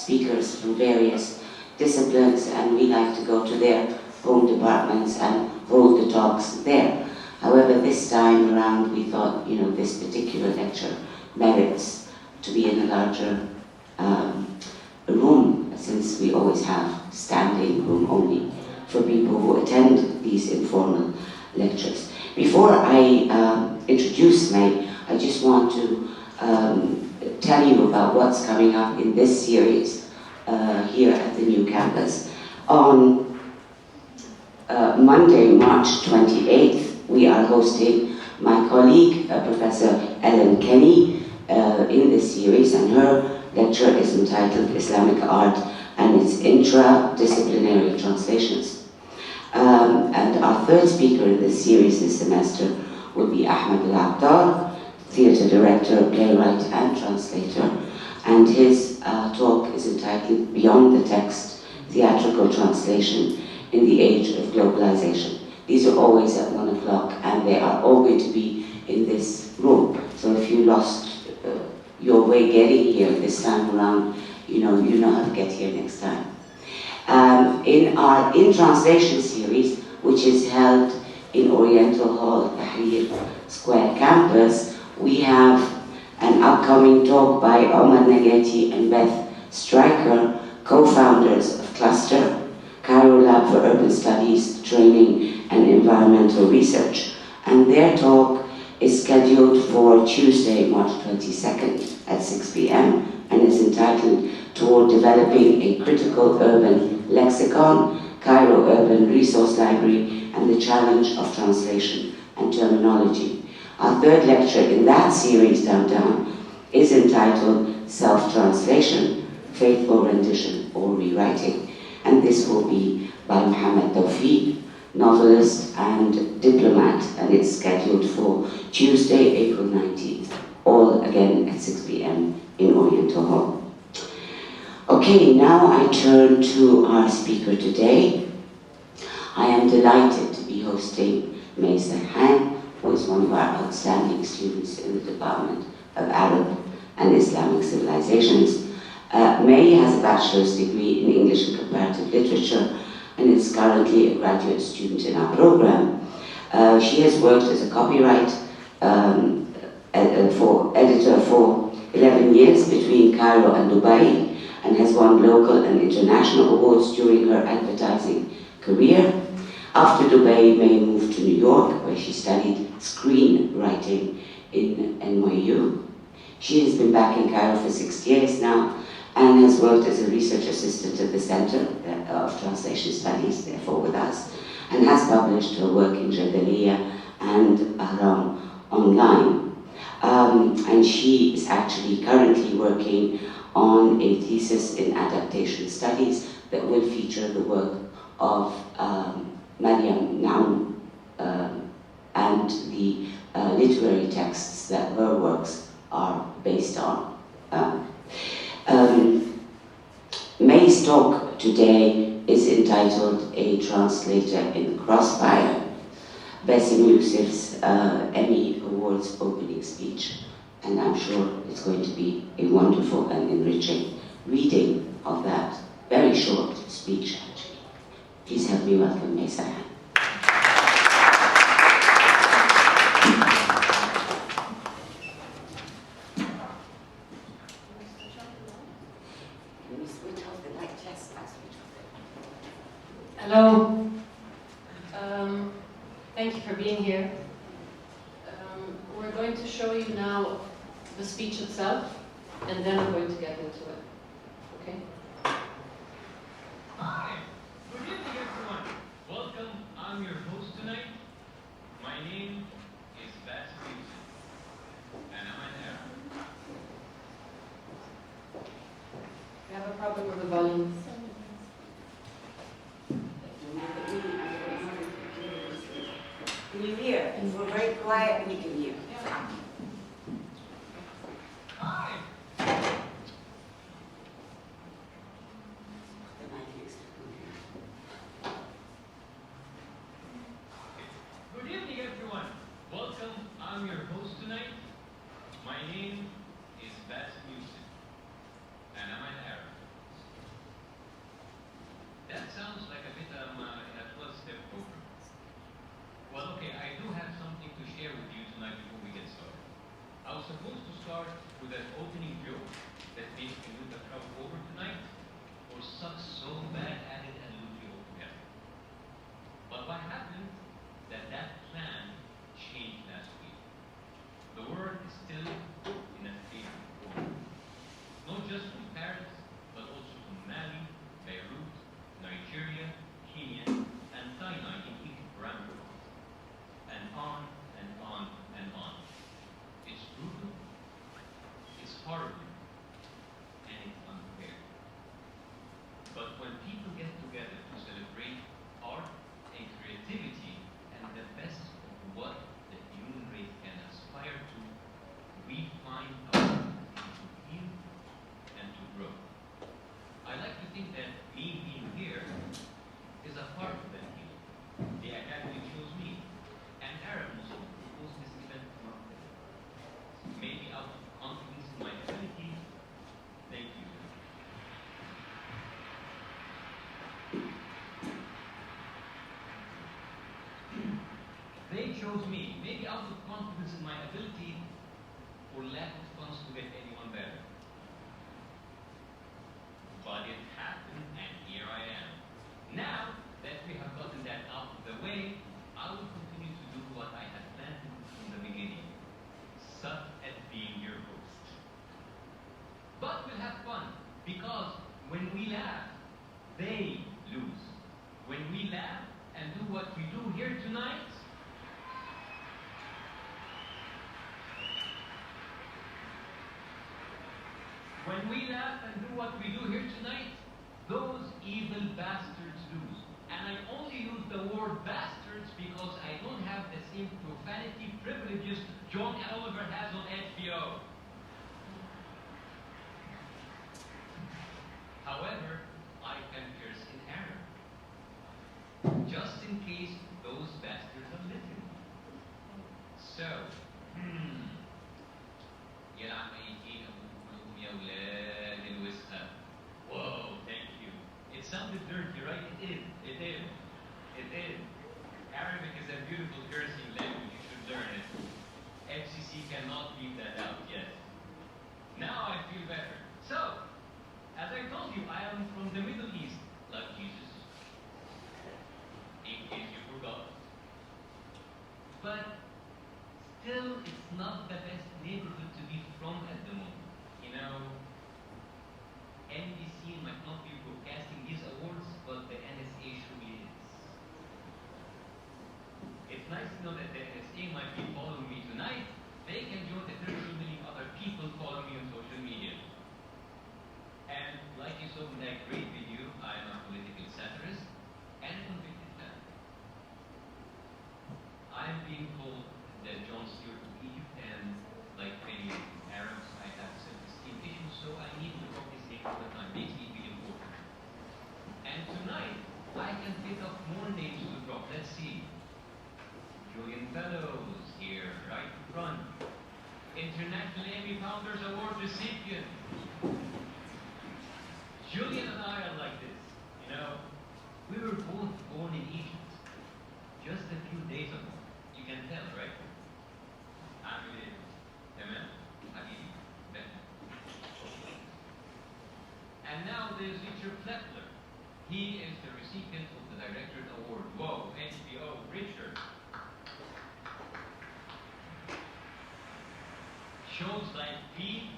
speakers from various disciplines, and we like to go to their home departments and hold the talks there. However, this time around we thought, this particular lecture merits to be in a larger room, since we always have standing room only for people who attend these informal lectures. Before I introduce Mai, I just want to tell you about what's coming up in this series here at the new campus. On Monday, March 28th, we are hosting my colleague, Professor Ellen Kenny, in this series, and her lecture is entitled Islamic Art and its Intradisciplinary Translations. And our third speaker in this series this semester will be Ahmed Al-Abdar, theatre director, playwright, and translator, and his talk is entitled Beyond the Text, Theatrical Translation in the Age of Globalization. These are always at 1 o'clock, and they are all going to be in this room. So if you lost your way getting here this time around, you know how to get here next time. In our In Translation series, which is held in Oriental Hall, Tahrir Square campus, we have an upcoming talk by Omar Nagati and Beth Stryker, co-founders of Cluster, Cairo Lab for Urban Studies, Training and Environmental Research. And their talk is scheduled for Tuesday, March 22nd at 6 p.m. and is entitled Toward Developing a Critical Urban Lexicon, Cairo Urban Resource Library, and the Challenge of Translation and Terminology. Our third lecture in that series downtown is entitled Self-Translation, Faithful Rendition or Rewriting, and this will be by Mohammed Tawfiq, novelist and diplomat, and it's scheduled for Tuesday, April 19th, all again at 6 p.m. in Oriental Hall. Okay, now I turn to our speaker today. I am delighted to be hosting Mai Serhan, who is one of our outstanding students in the Department of Arab and Islamic Civilizations. Mai has a bachelor's degree in English and Comparative Literature and is currently a graduate student in our program. She has worked as a copyright editor for 11 years between Cairo and Dubai, and has won local and international awards during her advertising career. After Dubai, Mai moved to New York, where she studied screenwriting in NYU. She has been back in Cairo for 6 years now, and has worked as a research assistant at the Center of Translation Studies, therefore with us, and has published her work in Jadaliya and Ahram online. And she is actually currently working on a thesis in adaptation studies that will feature the work of Mariam Naum and the literary texts that her works are based on. Mai's talk today is entitled A Translator in Crossfire, Bassem Youssef's Emmy Awards opening speech, and I'm sure it's going to be a wonderful and enriching reading of that very short speech, actually. Please help me welcome Mai Serhan. Hello. Thank you for being here. We're going to show you now the speech itself, and then I'm going to get into it. Okay? Hi. Good evening, everyone. Welcome. I'm your host tonight. My name is Bassem Youssef, and I'm an Arab. We have a problem with the volume. Can you hear? If we're very quiet, we can hear. Hi. Good evening, everyone. Welcome. I'm your host tonight. My name is Bassem Youssef, and I'm an Arab. supposed to start with an opening joke that basically moved the crowd over tonight, or suck so bad at it and lose you altogether. But what happened, that plan changed last week. The word is still in a favorite form. Not just from Paris, but also from Mali, Beirut, Nigeria, Kenya, and Sinai in each parameter. And on and on and on. It's brutal, it's horrible, and it's unfair. But when people get together to celebrate art and creativity and the best of what the human race can aspire to, we find our to heal and to grow. I like to think that me being here is a part of that healing. The Academy chose me, and Arab Muslim proposed this event for me. Maybe out of confidence in my ability. Thank you. They chose me, maybe out of confidence in my ability, or lack of funds to get anyone better. But it happened, and here I am. Now that we have gotten that out of the way, I will continue to do what I had planned to do from the beginning. Suck at being your host. But we'll have fun, because when we laugh, they lose. When we laugh and do what we do here tonight, those evil bastards lose. And I only use the word bastards because I don't have the same profanity privileges John Oliver has on HBO. However, I can curse in Arab, just in case those bastards are listening. So, يلعن ميتين أبوكم يا ولاد الوسخة. Whoa, thank you. It sounded dirty, right? It is. It is. It is. Arabic is a beautiful cursing language. You should learn it. FCC cannot leave that out yet. Now I feel better. So, as I told you, I am from the Middle East, like Jesus. In case you forgot. But still, it's not the best neighborhood to be from at the moment. You know, NBC might not be broadcasting these awards, but the NSA surely is. It's nice to know that the NSA might be following me tonight. They can join the 30 million other people following me on social media. And like you saw in that great video, I am a political satirist and a convicted man. I am being called the John Stewart of Egypt, and like many Arabs, I have self-esteem issues, so I need to drop this name all the time. Makes me feel important. And tonight, I can pick up more names to drop. Let's see. Julian Fellows here, right in front. International Emmy Founders Award recipient. Julian and I are like this. You know, we were both born in Egypt just a few days ago. You can tell, right? عامل ايه؟ تمام؟ حبيبي better. And now there's Richard Plepler. He is the recipient of the Directorate Award. Whoa, HBO, Richard. Shows like P,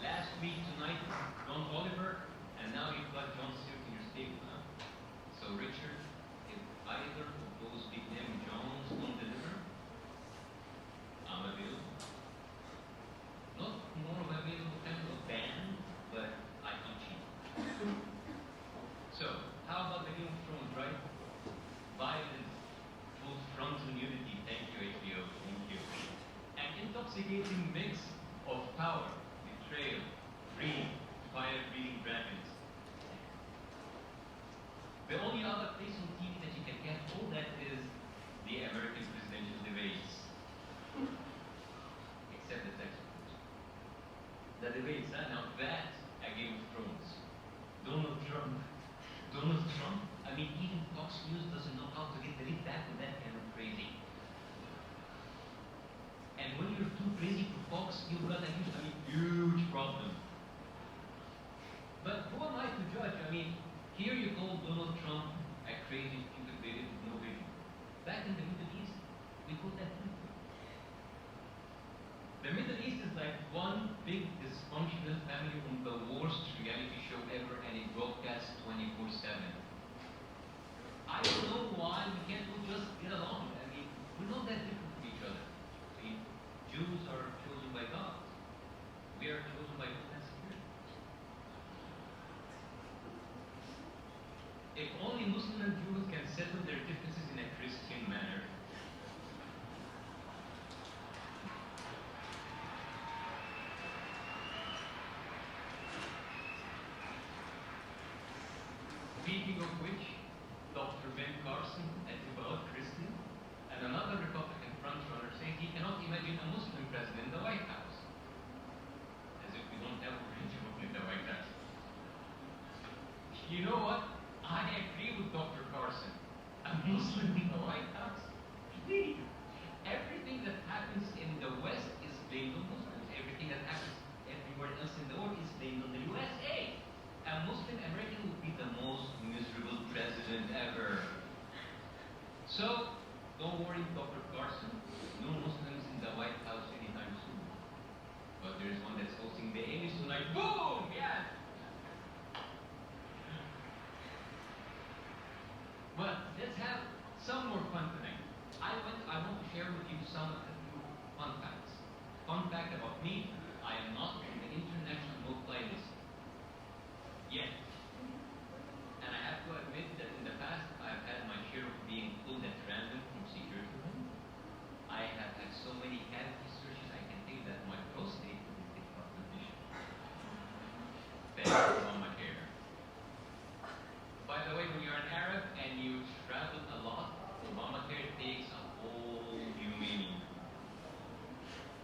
last week, tonight, John Oliver, and now you've got John Stewart in your stable, huh? So Richard, if either of those big name Johns don't deliver, I'm available. Not more of available kind of a band, but I can cheat. So, how about the Game of Thrones, right? Violence, full frontal nudity, thank you HBO, thank you. An intoxicating mix of power, betrayal, greed, fire-breathing dragons. The only other place on TV that you can get all that is the American presidential debates. Except the textbooks. The debates, huh? Now that's a Game of Thrones. Donald Trump. I mean, even Fox News doesn't know how to get the lead back on that kind of crazy. And when you're too crazy to Fox, you've got a huge problem. But who am I to judge? I mean, here you call Donald Trump a crazy, stupid baby with no vision. Back in the Middle East, we call that people. The Middle East is like one big dysfunctional family on the worst reality show ever, and it broadcasts 24/7. I don't know why we can't all just get along. I mean, we're not that different from each other. I mean, Jews are chosen by God. We are chosen by Holy Spirit. If only Muslim and Jews can settle their differences in a Christian manner. Speaking of which, Dr. Ben Carson, a devout Christian, and another Republican frontrunner saying he cannot imagine a Muslim president in the White House. As if we don't have a religion in the White House. You know what? I agree with Dr. Carson. A Muslim in the White House? Please. Everything that happens in the West is blamed on Muslims. Everything that happens everywhere else in the world is blamed on the USA. A Muslim American would be the most miserable president ever. So, don't worry, Dr. Carson. No Muslims in the White House anytime soon. But there's one that's hosting the Emmys tonight. Boom! Yeah! But let's have some more fun tonight. I want to share with you some of the few fun facts. Fun fact about me, I am not in the international no-fly list. Yet. And I have to admit that in the past, I've had my share of being pulled at random from security room. I have had so many cavity searches, I can think that my prostate is in tip-top condition. Thanks for Obamacare. By the way, when you're an Arab and you travel a lot, Obamacare takes a whole new meaning.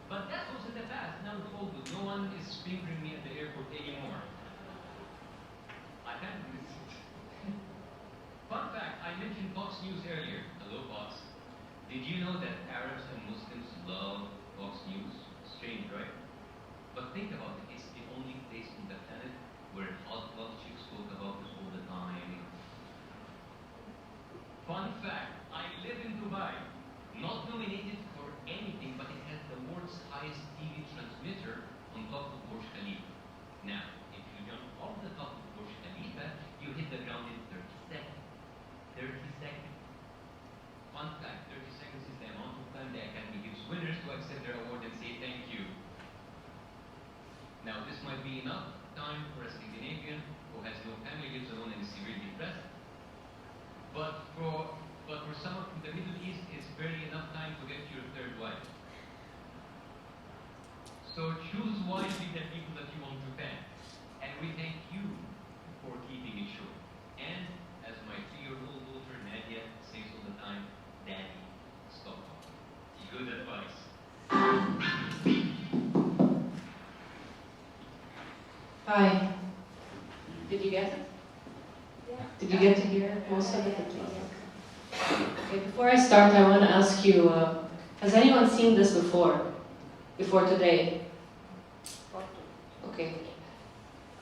But that was in the past. Now it's all good. No one is fingering me at the airport anymore. I can't miss it. Fun fact, I mentioned Fox News earlier. Hello, Fox. Did you know that Arabs and Muslims love Fox News? Strange, right? But think about it. It's the only place on the planet where hot chicks talk about this all the time. Fun fact, I live in Dubai. Not nominated for anything, but it has the world's highest TV transmitter on top of Burj Khalifa. Now, if you jump off the top of Burj Khalifa, you hit the ground in 30 seconds. 30 seconds. Fun fact, 30 seconds is the amount of time the Academy gives winners to accept their award and say thank you. Now, this might be enough time for a Scandinavian who has no family, lives alone, and is severely depressed. But for someone from the Middle East, it's barely enough time to get your third wife. So choose wisely the people that you want to thank. And we thank you for keeping it short. And as my 3-year-old daughter Nadia says all the time, Daddy, stop talking. Good advice. Hi. Did you get it? Yeah. Did you get to hear most of it? Okay, before I start, I want to ask you, has anyone seen this before today? Okay.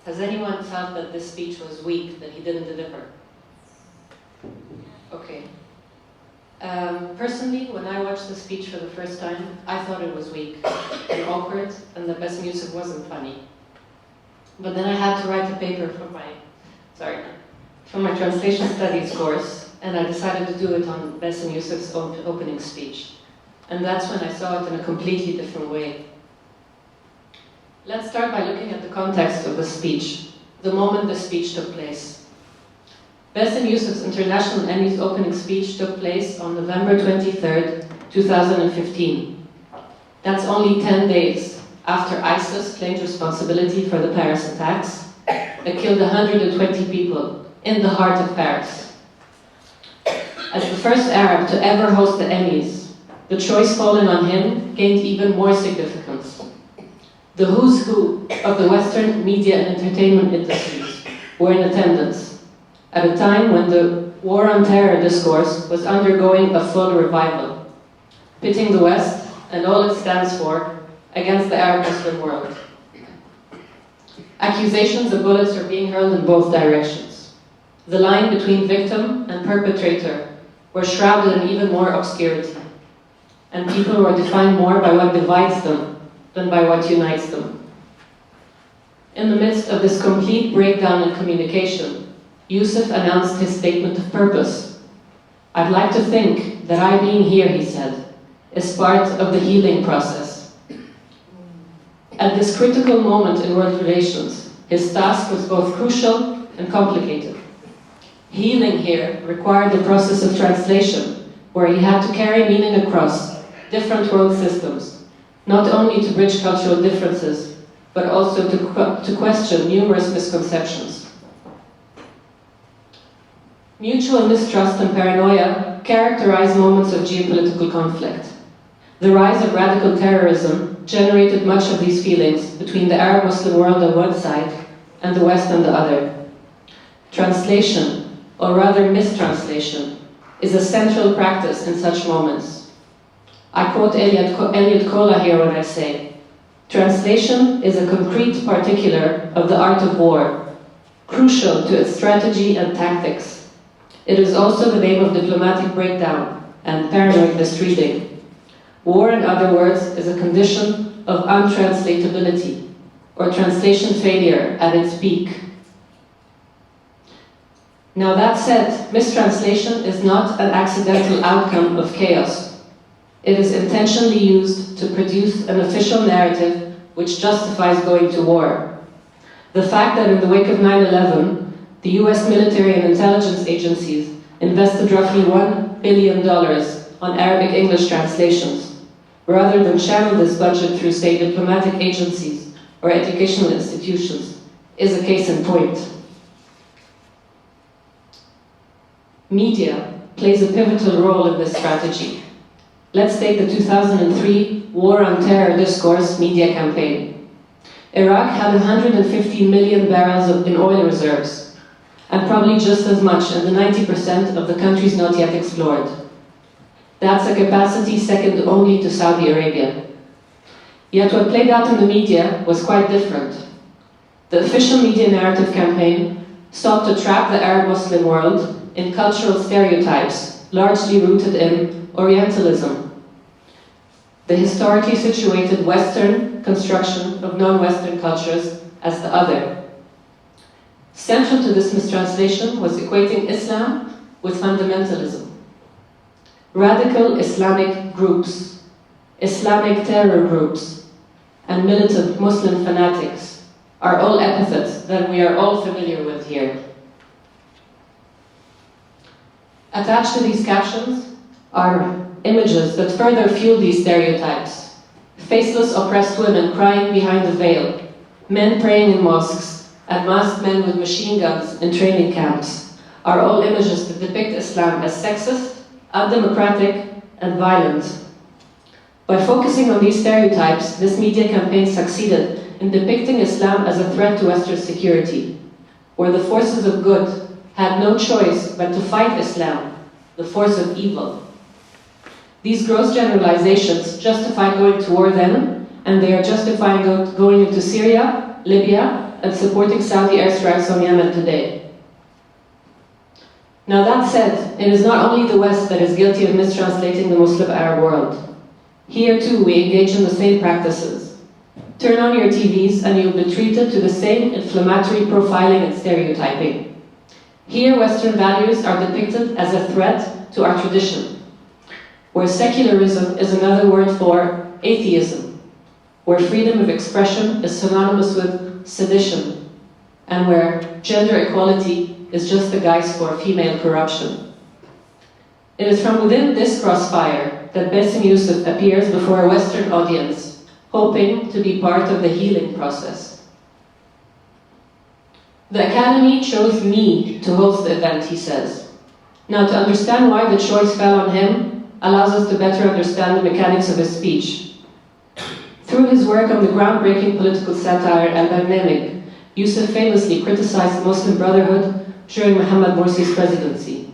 Has anyone felt that this speech was weak, that he didn't deliver? Okay. Personally, when I watched the speech for the first time, I thought it was weak and awkward, and that Bassem Youssef wasn't funny. But then I had to write a paper for my translation studies course, and I decided to do it on Bassem Youssef's opening speech. And that's when I saw it in a completely different way. Let's start by looking at the context of the speech, the moment the speech took place. Bassem Youssef's International Emmys opening speech took place on November 23rd, 2015. That's only 10 days after ISIS claimed responsibility for the Paris attacks that killed 120 people in the heart of Paris. As the first Arab to ever host the Emmys, the choice falling on him gained even more significance. The who's who of the Western media and entertainment industries were in attendance at a time when the war on terror discourse was undergoing a full revival, pitting the West and all it stands for against the Arab Muslim world. Accusations of bullets are being hurled in both directions. The line between victim and perpetrator were shrouded in even more obscurity, and people were defined more by what divides them than by what unites them. In the midst of this complete breakdown in communication, Youssef announced his statement of purpose. "I'd like to think that I being here," he said, "is part of the healing process." At this critical moment in world relations, his task was both crucial and complicated. Healing here required the process of translation, where he had to carry meaning across different world systems, not only to bridge cultural differences, but also to question numerous misconceptions. Mutual mistrust and paranoia characterize moments of geopolitical conflict. The rise of radical terrorism generated much of these feelings between the Arab Muslim world on one side and the West on the other. Translation, or rather mistranslation, is a central practice in such moments. I quote Elliot Kola here when I say, "Translation is a concrete particular of the art of war, crucial to its strategy and tactics. It is also the name of diplomatic breakdown and paranoid misreading. War, in other words, is a condition of untranslatability, or translation failure at its peak." Now that said, mistranslation is not an accidental outcome of chaos. It is intentionally used to produce an official narrative which justifies going to war. The fact that in the wake of 9/11, the US military and intelligence agencies invested roughly $1 billion on Arabic English translations, rather than channel this budget through, say, diplomatic agencies or educational institutions, is a case in point. Media plays a pivotal role in this strategy. Let's take the 2003 War on Terror discourse media campaign. Iraq had 150 million barrels in oil reserves, and probably just as much in the 90% of the countries not yet explored. That's a capacity second only to Saudi Arabia. Yet what played out in the media was quite different. The official media narrative campaign sought to trap the Arab Muslim world in cultural stereotypes, largely rooted in Orientalism, the historically situated Western construction of non-Western cultures as the other. Central to this mistranslation was equating Islam with fundamentalism. Radical Islamic groups, Islamic terror groups, and militant Muslim fanatics are all epithets that we are all familiar with here. Attached to these captions are images that further fuel these stereotypes. Faceless oppressed women crying behind a veil, men praying in mosques, and masked men with machine guns in training camps are all images that depict Islam as sexist, undemocratic, and violent. By focusing on these stereotypes, this media campaign succeeded in depicting Islam as a threat to Western security, where the forces of good had no choice but to fight Islam, the force of evil. These gross generalizations justify going to war then, and they are justifying going into Syria, Libya, and supporting Saudi airstrikes on Yemen today. Now that said, it is not only the West that is guilty of mistranslating the Muslim Arab world. Here too we engage in the same practices. Turn on your TVs and you'll be treated to the same inflammatory profiling and stereotyping. Here Western values are depicted as a threat to our tradition, where secularism is another word for atheism, where freedom of expression is synonymous with sedition, and where gender equality is just a guise for female corruption. It is from within this crossfire that Bassem Youssef appears before a Western audience, hoping to be part of the healing process. The Academy chose me to host the event, he says. Now, to understand why the choice fell on him allows us to better understand the mechanics of his speech. Through his work on the groundbreaking political satire Al-Barnamij, Youssef famously criticized Muslim Brotherhood during Mohammed Morsi's presidency.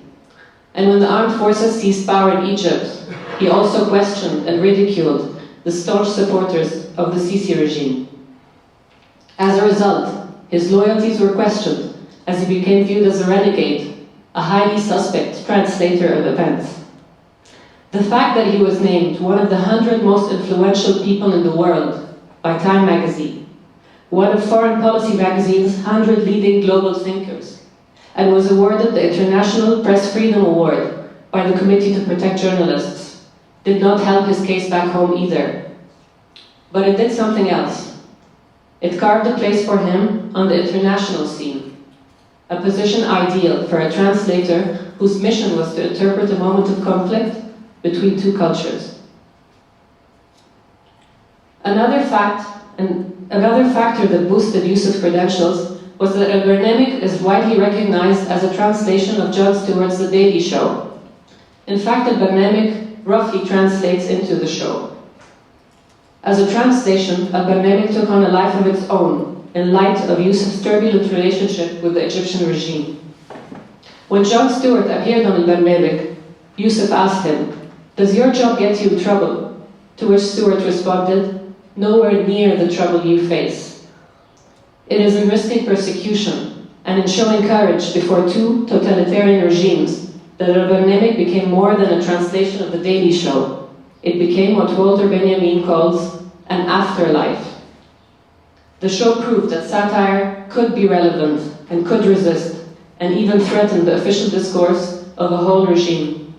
And when the armed forces seized power in Egypt, he also questioned and ridiculed the staunch supporters of the Sisi regime. As a result, his loyalties were questioned as he became viewed as a renegade, a highly suspect translator of events. The fact that he was named one of the 100 most influential people in the world by Time magazine, one of Foreign Policy magazine's 100 leading global thinkers, and was awarded the International Press Freedom Award by the Committee to Protect Journalists, did not help his case back home either. But it did something else. It carved a place for him on the international scene, a position ideal for a translator whose mission was to interpret a moment of conflict between two cultures. Another factor that boosted Youssef's credentials was that Al-Barnamij is widely recognized as a translation of Jon Stewart's The Daily Show. In fact, Al-Barnamij roughly translates into the show. As a translation, Al-Barnamij took on a life of its own in light of Youssef's turbulent relationship with the Egyptian regime. When Jon Stewart appeared on Al-Barnamij, Youssef asked him, "Does your job get you in trouble?" To which Stewart responded, "Nowhere near the trouble you face." It is in risking persecution and in showing courage before two totalitarian regimes that Al-Barnamij became more than a translation of The Daily Show. It became what Walter Benjamin calls an afterlife. The show proved that satire could be relevant and could resist and even threaten the official discourse of a whole regime.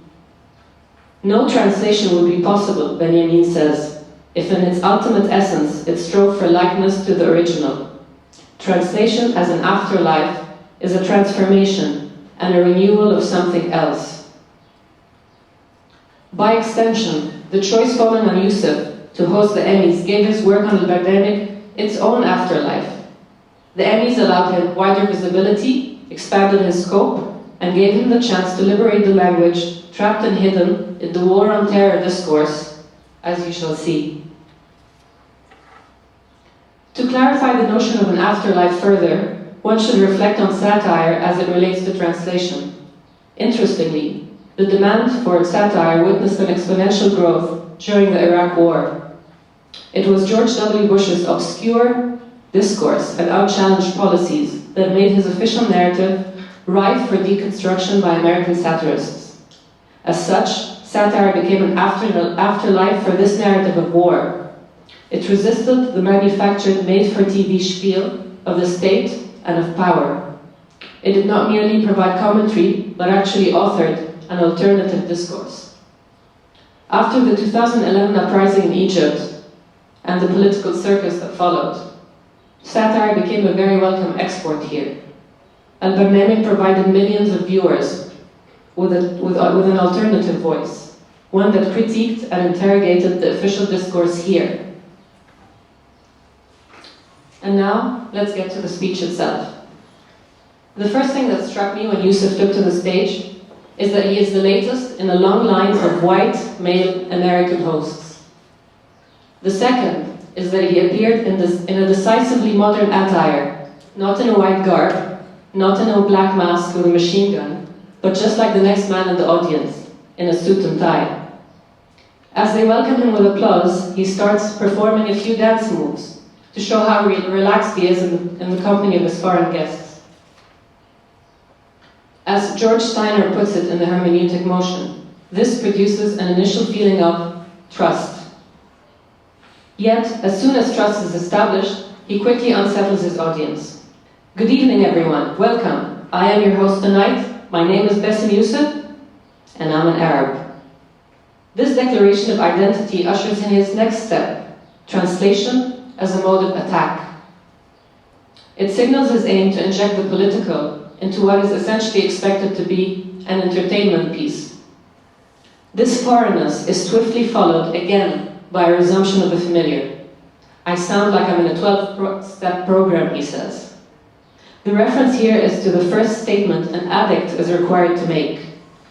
No translation would be possible, Benjamin says, if in its ultimate essence it strove for likeness to the original. Translation as an afterlife is a transformation and a renewal of something else. By extension, the choice fallen on Youssef to host the Emmys gave his work on Al-Barnamij its own afterlife. The Emmys allowed him wider visibility, expanded his scope, and gave him the chance to liberate the language trapped and hidden in the war on terror discourse, as you shall see. To clarify the notion of an afterlife further, one should reflect on satire as it relates to translation. Interestingly, the demand for satire witnessed an exponential growth during the Iraq War. It was George W. Bush's obscure discourse and unchallenged policies that made his official narrative ripe for deconstruction by American satirists. As such, satire became an afterlife for this narrative of war. It resisted the manufactured made-for-TV spiel of the state and of power. It did not merely provide commentary, but actually authored an alternative discourse. After the 2011 uprising in Egypt and the political circus that followed, satire became a very welcome export here. Al-Barnamij provided millions of viewers with an alternative voice, one that critiqued and interrogated the official discourse here. And now, let's get to the speech itself. The first thing that struck me when Youssef took to the stage is that he is the latest in a long line of white, male American hosts. The second is that he appeared in a decisively modern attire, not in a white garb, not in a black mask with a machine gun, but just like the next man in the audience, in a suit and tie. As they welcome him with applause, he starts performing a few dance moves to show how relaxed he is in the company of his foreign guests. As George Steiner puts it in the hermeneutic motion, this produces an initial feeling of trust. Yet, as soon as trust is established, he quickly unsettles his audience. Good evening, everyone. Welcome. I am your host tonight. My name is Bassem Youssef, and I'm an Arab. This declaration of identity ushers in his next step, translation as a mode of attack. It signals his aim to inject the political into what is essentially expected to be an entertainment piece. This foreignness is swiftly followed again by a resumption of the familiar. I sound like I'm in a 12-step program, he says. The reference here is to the first statement an addict is required to make.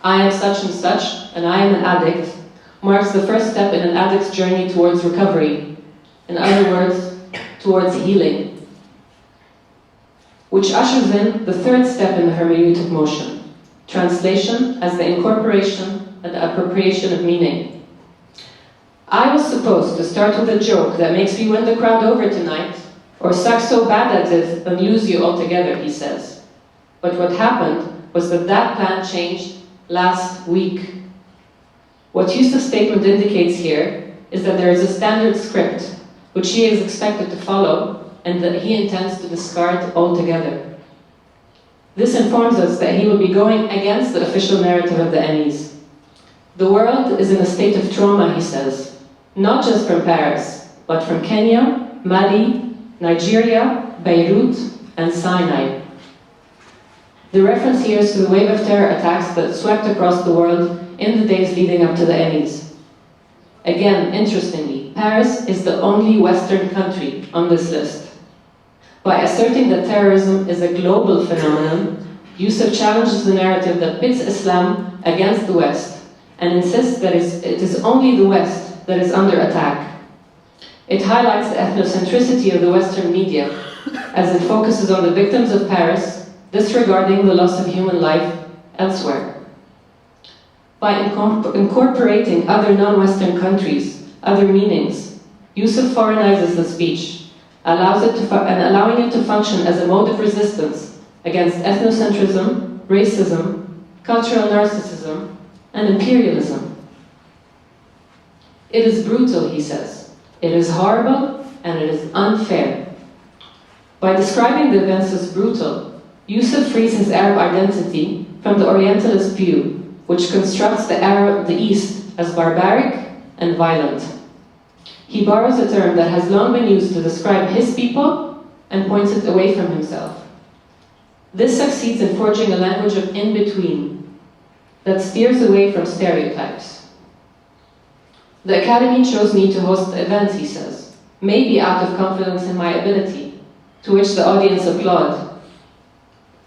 I am such and such, and I am an addict, marks the first step in an addict's journey towards recovery. In other words, towards healing. Which ushers in the third step in the hermeneutic motion, translation as the incorporation and appropriation of meaning. I was supposed to start with a joke that makes me win the crowd over tonight, or suck so bad at it and lose you altogether, he says. But what happened was that plan changed last week. What Youssef's statement indicates here is that there is a standard script which he is expected to follow and that he intends to discard altogether. This informs us that he will be going against the official narrative of the Emmys. The world is in a state of trauma, he says, not just from Paris, but from Kenya, Mali, Nigeria, Beirut, and Sinai. The reference here is to the wave of terror attacks that swept across the world in the days leading up to the Emmys. Again, interestingly, Paris is the only Western country on this list. By asserting that terrorism is a global phenomenon, Youssef challenges the narrative that pits Islam against the West and insists that it is only the West that is under attack. It highlights the ethnocentricity of the Western media as it focuses on the victims of Paris, disregarding the loss of human life elsewhere. By incorporating other non-Western countries, other meanings, Youssef foreignizes the speech, allowing it to function as a mode of resistance against ethnocentrism, racism, cultural narcissism, and imperialism. It is brutal, he says. It is horrible, and it is unfair. By describing the events as brutal, Youssef frees his Arab identity from the Orientalist view, which constructs the East as barbaric and violent. He borrows a term that has long been used to describe his people and points it away from himself. This succeeds in forging a language of in-between that steers away from stereotypes. The Academy chose me to host the event, he says, maybe out of confidence in my ability, to which the audience applaud.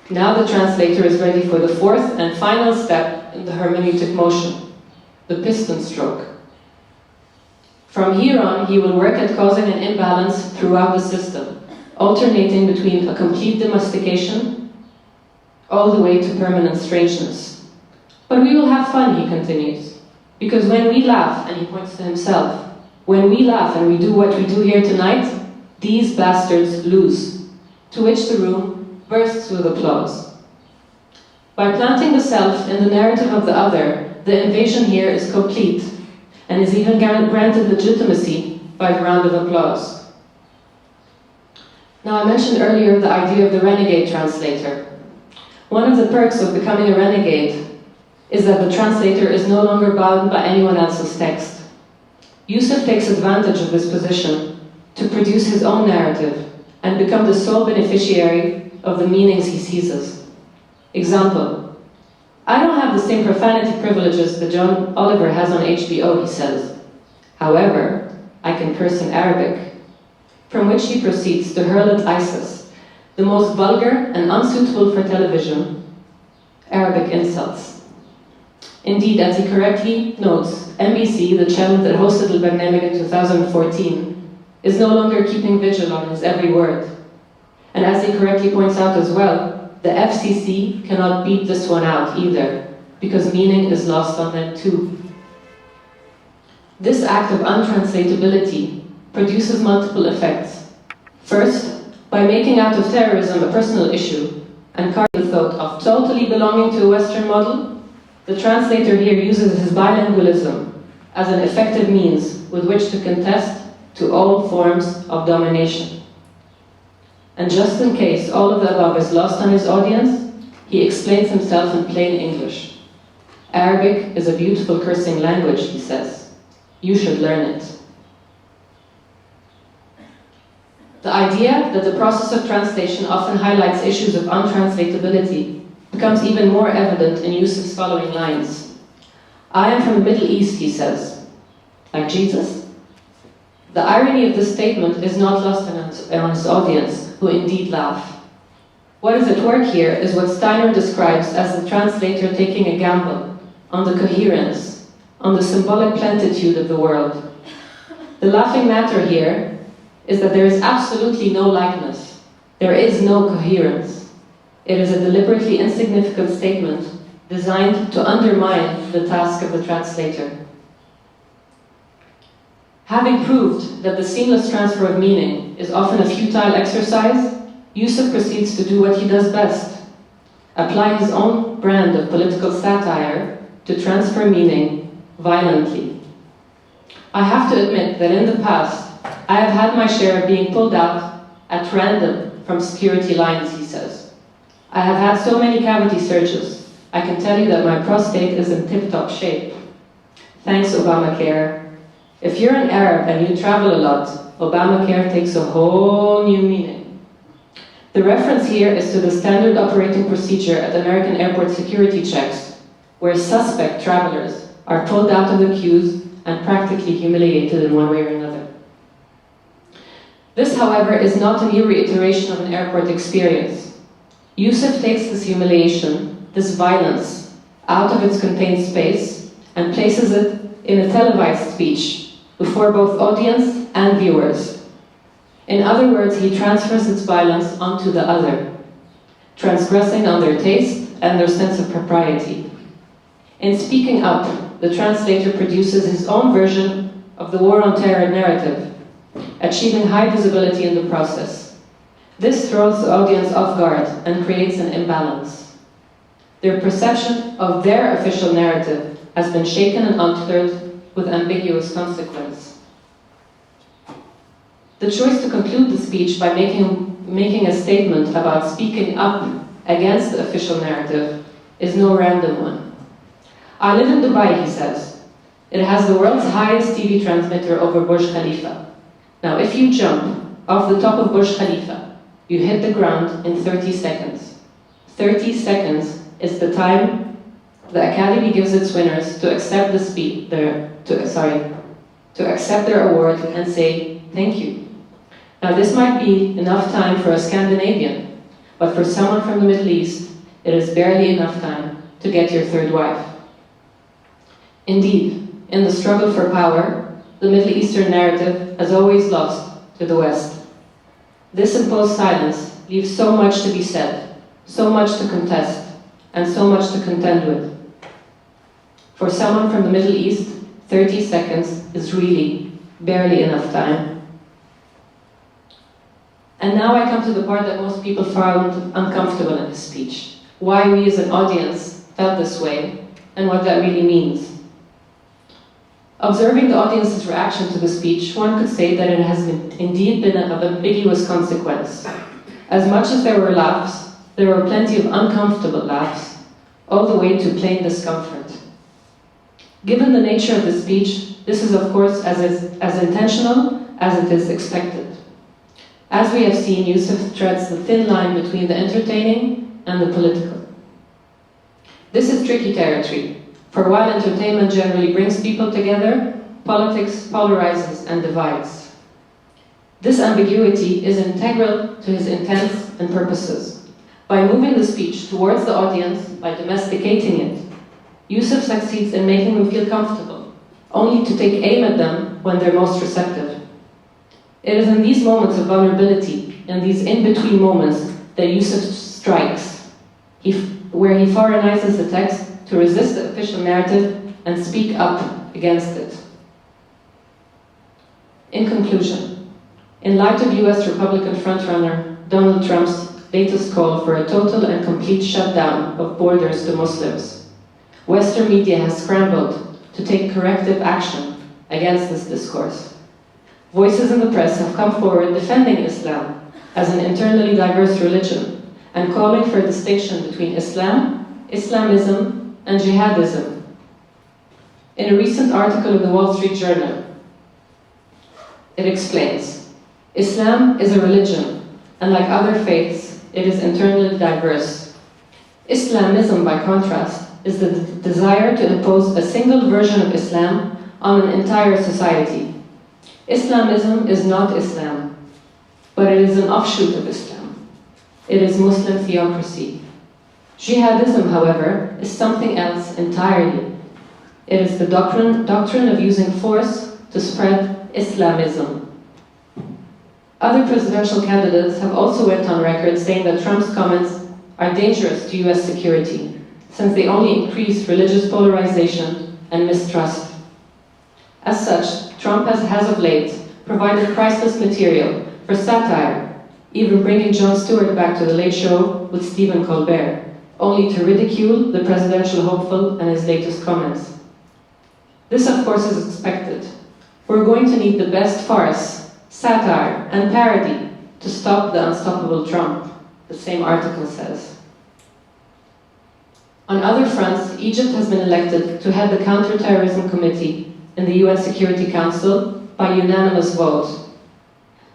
Now the translator is ready for the fourth and final step in the hermeneutic motion, the piston stroke. From here on, he will work at causing an imbalance throughout the system, alternating between a complete domestication all the way to permanent strangeness. But we will have fun, he continues, because when we laugh, and he points to himself, when we laugh and we do what we do here tonight, these bastards lose, to which the room bursts with applause. By planting the self in the narrative of the other, the invasion here is complete, and is even granted legitimacy by the round of applause. Now, I mentioned earlier the idea of the renegade translator. One of the perks of becoming a renegade is that the translator is no longer bound by anyone else's text. Youssef takes advantage of this position to produce his own narrative and become the sole beneficiary of the meanings he seizes. Example: I don't have the same profanity privileges that John Oliver has on HBO, he says. However, I can curse in Arabic, from which he proceeds to hurl at ISIS the most vulgar and unsuitable for television Arabic insults. Indeed, as he correctly notes, NBC, the channel that hosted the Barnamij in 2014, is no longer keeping vigil on his every word. And as he correctly points out as well, the FCC cannot beat this one out either, because meaning is lost on them too. This act of untranslatability produces multiple effects. First, by making out of terrorism a personal issue and carrying the thought of totally belonging to a Western model, the translator here uses his bilingualism as an effective means with which to contest to all forms of domination. And just in case all of the above is lost on his audience, he explains himself in plain English. Arabic is a beautiful cursing language, he says. You should learn it. The idea that the process of translation often highlights issues of untranslatability becomes even more evident in Youssef's following lines. I am from the Middle East, he says. Like Jesus? The irony of this statement is not lost on his audience, who indeed laugh. What is at work here is what Steiner describes as the translator taking a gamble on the coherence, on the symbolic plentitude of the world. The laughing matter here is that there is absolutely no likeness. There is no coherence. It is a deliberately insignificant statement designed to undermine the task of the translator. Having proved that the seamless transfer of meaning is often a futile exercise, Youssef proceeds to do what he does best: apply his own brand of political satire to transfer meaning violently. I have to admit that in the past, I have had my share of being pulled out at random from security lines, he says. I have had so many cavity searches, I can tell you that my prostate is in tip-top shape. Thanks, Obamacare. If you're an Arab and you travel a lot, Obamacare takes a whole new meaning. The reference here is to the standard operating procedure at American airport security checks, where suspect travelers are pulled out of the queues and practically humiliated in one way or another. This, however, is not a new reiteration of an airport experience. Youssef takes this humiliation, this violence, out of its contained space and places it in a televised speech before both audience and viewers. In other words, he transfers its violence onto the other, transgressing on their taste and their sense of propriety. In speaking up, the translator produces his own version of the war on terror narrative, achieving high visibility in the process. This throws the audience off guard and creates an imbalance. Their perception of their official narrative has been shaken and altered with ambiguous consequence. The choice to conclude the speech by making a statement about speaking up against the official narrative is no random one. I live in Dubai, he says. It has the world's highest TV transmitter over Burj Khalifa. Now, if you jump off the top of Burj Khalifa, you hit the ground in 30 seconds. 30 seconds is the time the Academy gives its winners to accept to accept their award and say thank you. Now, this might be enough time for a Scandinavian, but for someone from the Middle East, it is barely enough time to get your third wife. Indeed, in the struggle for power, the Middle Eastern narrative has always lost to the West. This imposed silence leaves so much to be said, so much to contest, and so much to contend with. For someone from the Middle East, 30 seconds is really barely enough time. And now I come to the part that most people found uncomfortable in his speech. Why we as an audience felt this way, and what that really means. Observing the audience's reaction to the speech, one could say that it has indeed been of ambiguous consequence. As much as there were laughs, there were plenty of uncomfortable laughs, all the way to plain discomfort. Given the nature of the speech, this is of course as intentional as it is expected. As we have seen, Youssef treads the thin line between the entertaining and the political. This is tricky territory, for while entertainment generally brings people together, politics polarizes and divides. This ambiguity is integral to his intents and purposes. By moving the speech towards the audience, by domesticating it, Youssef succeeds in making them feel comfortable, only to take aim at them when they're most receptive. It is in these moments of vulnerability, in these in-between moments, that Youssef strikes, where he foreignizes the text to resist the official narrative and speak up against it. In conclusion, in light of US Republican frontrunner Donald Trump's latest call for a total and complete shutdown of borders to Muslims, Western media has scrambled to take corrective action against this discourse. Voices in the press have come forward defending Islam as an internally diverse religion and calling for a distinction between Islam, Islamism, and jihadism. In a recent article in the Wall Street Journal, it explains, Islam is a religion, and like other faiths, it is internally diverse. Islamism, by contrast, is the desire to impose a single version of Islam on an entire society. Islamism is not Islam, but it is an offshoot of Islam. It is Muslim theocracy. Jihadism, however, is something else entirely. It is the doctrine of using force to spread Islamism. Other presidential candidates have also went on record saying that Trump's comments are dangerous to US security, since they only increase religious polarization and mistrust. As such, Trump has of late provided priceless material for satire, even bringing Jon Stewart back to The Late Show with Stephen Colbert, only to ridicule the presidential hopeful and his latest comments. This, of course, is expected. We're going to need the best farce, satire, and parody to stop the unstoppable Trump, the same article says. On other fronts, Egypt has been elected to head the Counterterrorism Committee in the UN Security Council by unanimous vote.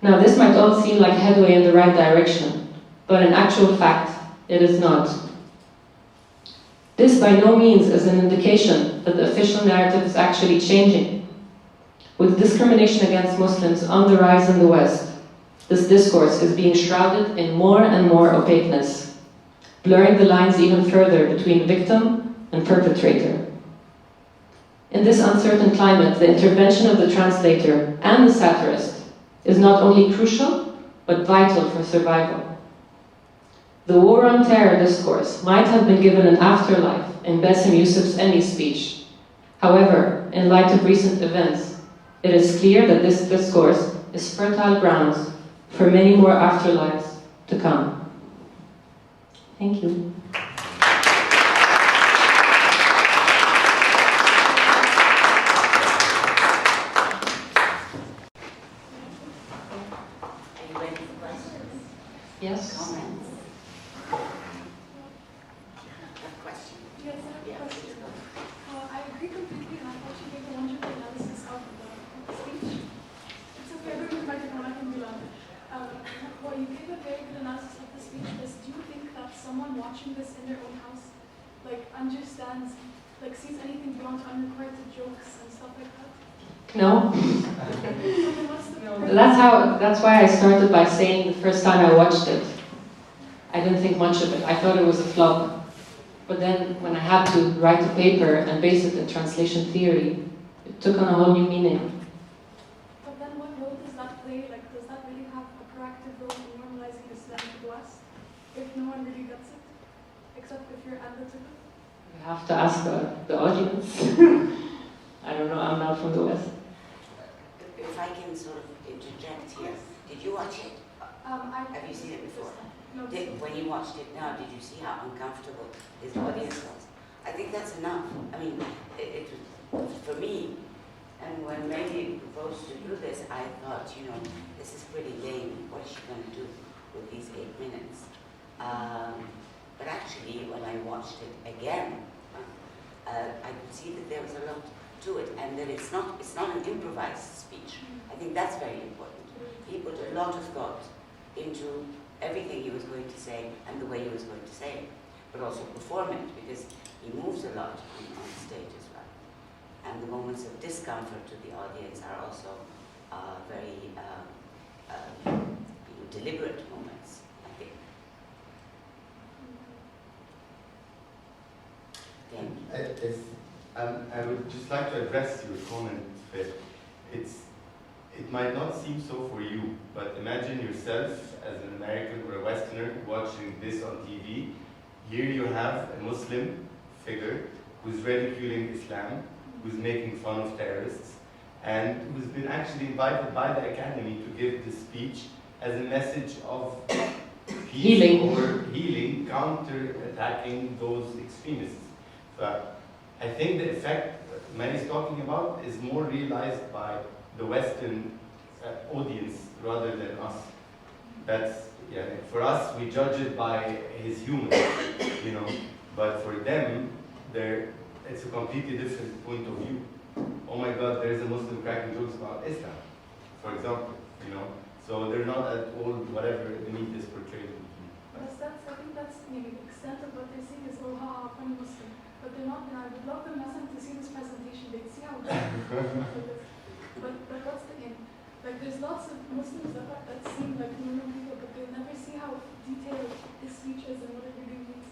Now, this might all seem like headway in the right direction, but in actual fact, it is not. This by no means is an indication that the official narrative is actually changing. With discrimination against Muslims on the rise in the West, this discourse is being shrouded in more and more opaqueness, blurring the lines even further between victim and perpetrator. In this uncertain climate, the intervention of the translator and the satirist is not only crucial, but vital for survival. The war on terror discourse might have been given an afterlife in Bassem Youssef's Emmys speech. However, in light of recent events, it is clear that this discourse is fertile grounds for many more afterlives to come. Thank you. Are you ready for questions? Yes? Comments? A question? Yes, I have a question. I agree completely, and I thought you gave a wonderful analysis of the speech. It's okay, everyone might know I can be loud. Well, you gave a very good analysis of the speech. Do you think that someone watching this in their own house, like, understands, like, sees anything beyond unrequited jokes and stuff like that? No? No. That's why I started by saying the first time I watched it, I didn't think much of it. I thought it was a flop. But then when I had to write a paper and base it in translation theory, it took on a whole new meaning. But then what role does that play? Like, does that really have a proactive role in normalizing Islam to the West? If no one really gets it? Except if you're analytical? You have to ask the audience. I don't know, I'm not from the West. If I can sort of interject here, did you watch it? Have you seen it before? No. When you watched it now, did you see how uncomfortable his audience was? I think that's enough. I mean, it was, for me, and when Maggie proposed to do this, I thought, you know, this is pretty lame. What is she going to do with these 8 minutes? But actually, when I watched it again, I could see that there was a lot to it, and that it's not an improvised speech. I think that's very important. He put a lot of thought into everything he was going to say and the way he was going to say it, but also perform it, because he moves a lot on stage as well. And the moments of discomfort to the audience are also very deliberate moments, I think. I would just like to address your comment that it might not seem so for you, but imagine yourself as an American or a Westerner watching this on TV. Here you have a Muslim figure who's ridiculing Islam, who's making fun of terrorists, and who's been actually invited by the Academy to give this speech as a message of peace Healing. or healing, counter-attacking those extremists. But I think the effect Mai is talking about is more realized by the Western audience rather than us. That's, yeah, for us, we judge it by his humor, you know, but for them, it's a completely different point of view. Oh my God, there's a Muslim cracking jokes about Islam, for example, you know, so they're not at all whatever the media is portrayed to be. I think that's maybe the extent of what they're seeing is, oh, ha, funny Muslim. But they're not, and I would love them to see this presentation. They'd see how but what's the end? Like, there's lots of Muslims that seem like normal people, but they'll never see how detailed his speech is and what it really means.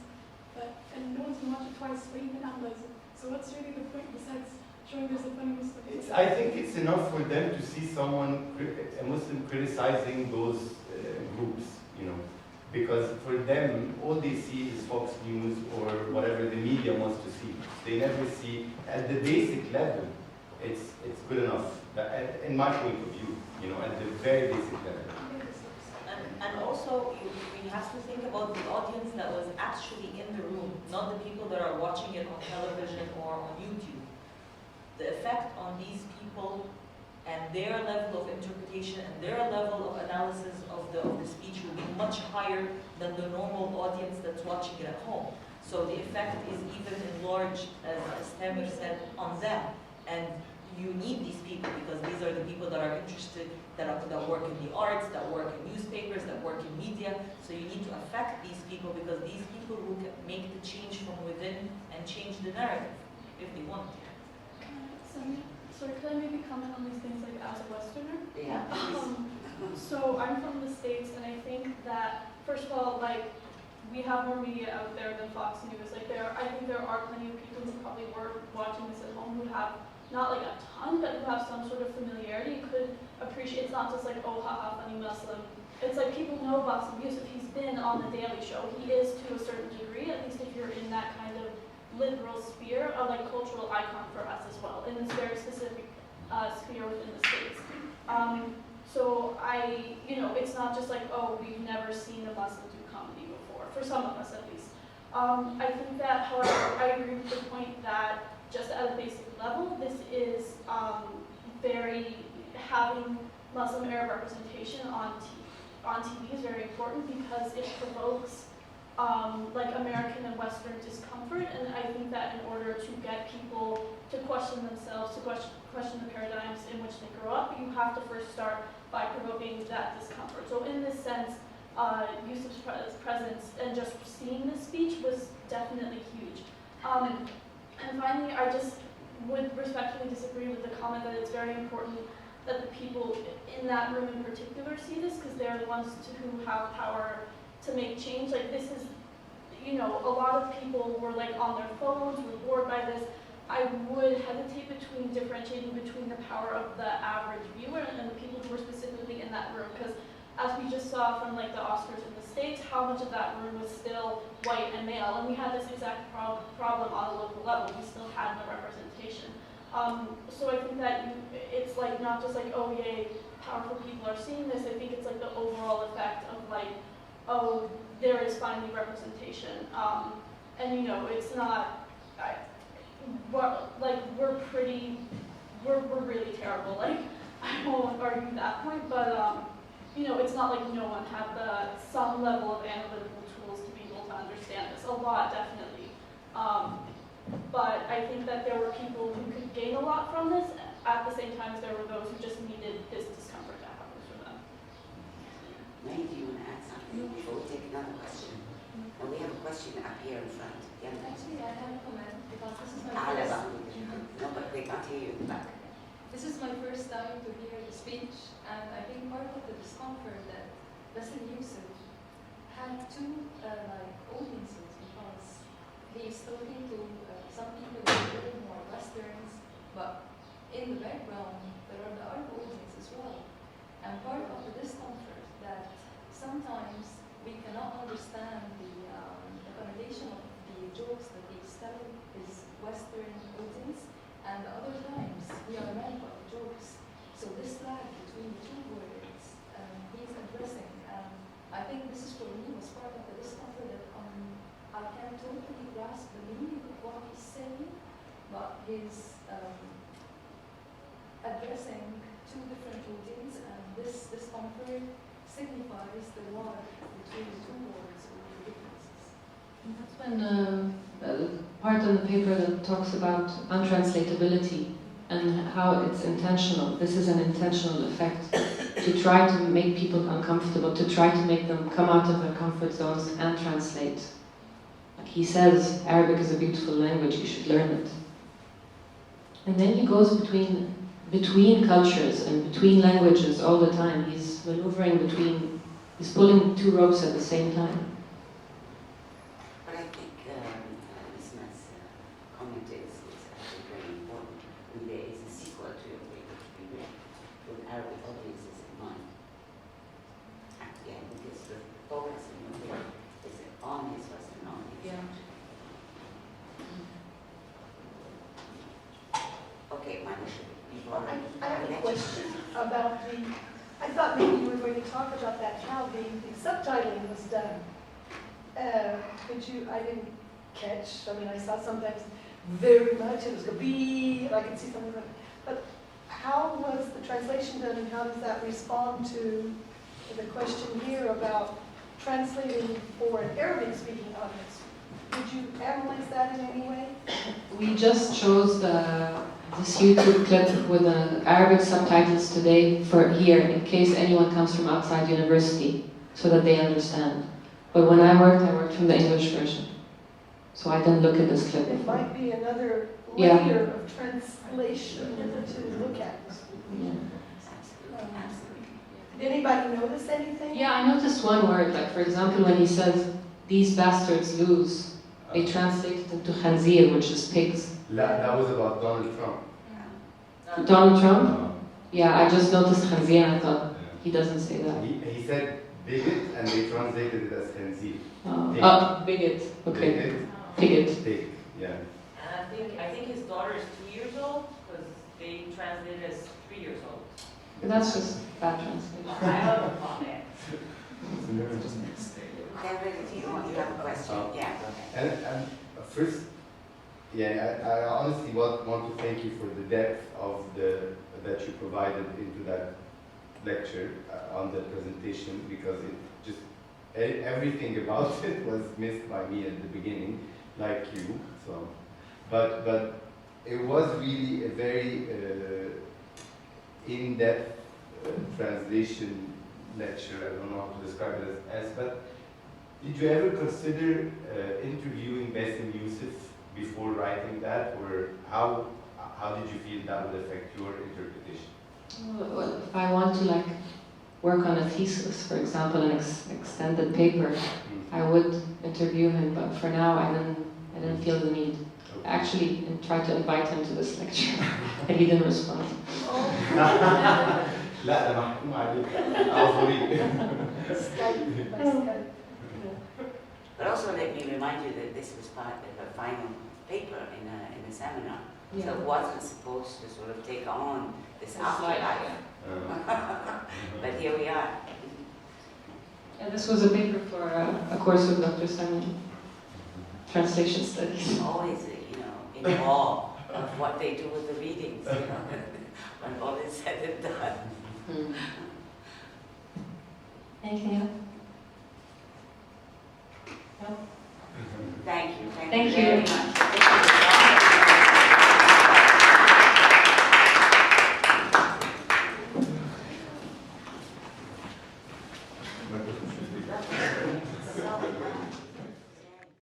And no one's going to watch it twice or even analyze it. So what's really the point besides showing there's a funny Muslim? I think it's enough for them to see someone, a Muslim, criticizing those groups, you know. Because for them, all they see is Fox News or whatever the media wants to see. They never see, at the basic level, it's good enough, in my point of view, you know, at the very basic level. And also, we have to think about the audience that was actually in the room, not the people that are watching it on television or on YouTube. The effect on these people and their level of interpretation and their level of analysis of the speech will be much higher than the normal audience that's watching it at home. So the effect is even enlarged, as Tamer said, on them. And you need these people because these are the people that are interested, that work in the arts, that work in newspapers, that work in media. So you need to affect these people because these people will make the change from within and change the narrative if they want to. Sorry, could I maybe comment on these things like as a Westerner? Yeah. So I'm from the States, and I think that first of all, like we have more media out there than Fox News. Like I think there are plenty of people who probably were watching this at home who have not like a ton, but who have some sort of familiarity, could appreciate. It's not just like, oh, haha, funny Muslim. It's like people know Bassem Youssef. He's been on the Daily Show. He is to a certain degree, at least if you're in that kind of liberal sphere, a like cultural icon for us as well, in this very specific sphere within the States. So it's not just like, oh, we've never seen a Muslim do comedy before, for some of us at least. I think that, however, I agree with the point that just at a basic level, this is having Muslim Arab representation on TV is very important because it provokes like American and Western discomfort, and I think that in order to get people to question themselves, to question the paradigms in which they grow up, you have to first start by provoking that discomfort. So in this sense, Yusuf's presence and just seeing this speech was definitely huge. And finally, I just would respectfully disagree with the comment that it's very important that the people in that room in particular see this, because they're the ones who have power to make change. Like this is, a lot of people were like on their phones, were bored by this. I would hesitate between differentiating between the power of the average viewer and the people who were specifically in that room, because as we just saw from like the Oscars in the States, how much of that room was still white and male, and we had this exact problem on a local level. We still had no representation. So I think that it's like not just like, oh yay, powerful people are seeing this. I think it's like the overall effect of like, oh, there is finally representation. And it's not, we're really terrible. Like, I won't argue that point, but it's not like no one had some level of analytical tools to be able to understand this. A lot, definitely. But I think that there were people who could gain a lot from this. At the same time, there were those who just needed this discomfort to happen for them. May, do you want to add something before we take another question? And we have a question up here in front. Yeah. Actually, I have a comment because this is my No, but they can't hear you back. This is my first time to hear the speech, and I think part of the discomfort that Bassem Youssef had two audiences, because he's talking to some people who are a little more Westerns, but in the background there are the Arab audience as well. And part of the discomfort that sometimes we cannot understand the connotation of the jokes that he's telling his Western audience, and other times we are meant by the jokes. So this lag between the two words he's addressing, I think this is for me was part of the discomfort that I can't totally grasp the meaning of what he's saying, but he's addressing two different audiences, and this discomfort signifies the lag between the two words or the differences. And that's when the part in the paper that talks about untranslatability and how it's intentional. This is an intentional effect to try to make people uncomfortable, to try to make them come out of their comfort zones and translate. Like he says, Arabic is a beautiful language, you should learn it. And then he goes between cultures and between languages all the time. He's maneuvering between, he's pulling two ropes at the same time. But I think Isma's comment is actually very important. And there is a sequel to your paper to be read with Arabic audiences in mind. Yeah, because the focus in your paper is on his Western audience. Yeah. Okay, my issue. about the, I thought maybe you were going to talk about that, how the subtitling was done. I didn't catch, I mean, I saw sometimes very much, it was a B, I could see something like, but how was the translation done and how does that respond to the question here about translating for an Arabic-speaking audience? Did you analyze that in any way? We just chose this YouTube clip with the Arabic subtitles today for here, in case anyone comes from outside university, so that they understand. But when I worked from the English version. So I didn't look at this clip It before. might be another Yeah. layer of translation to look at. Yeah. Did anybody notice anything? Yeah, I noticed one word, like for example when he says, "These bastards lose," they translate it into khanzir, which is pigs. That was about Donald Trump. Donald Trump? Yeah, I just noticed khanzir and I thought, he doesn't say that. He said bigot and they translated it as khanzir. Bigot. Okay. Bigot. Bigot. Pig, yeah. And I think his daughter is 2 years old, because they translated as 3 years old. That's just bad translation. I don't know about that. You have a question? Yeah, go ahead. And first, yeah, I honestly want to thank you for the depth of that you provided into that lecture on the presentation, because it just everything about it was missed by me at the beginning, like you. So, but it was really a very in-depth translation lecture. I don't know how to describe it as, but did you ever consider interviewing Bassem Youssef before writing that, or how did you feel that would affect your interpretation? Well, if I want to work on a thesis, for example, an extended paper, I would interview him. But for now, I didn't feel the need. Okay. Actually, and tried to invite him to this lecture, and he didn't respond. لا ده محكوم عليك عذري. But also let me remind you that this was part of a final paper in a seminar. Yeah. So it wasn't supposed to sort of take on this It's afterlife. But here we are. And this was a paper for a course with Dr. Simon, translation studies. Always, in awe of what they do with the readings, when all is said and done. Anything else? No? Thank you. Thank very you. much.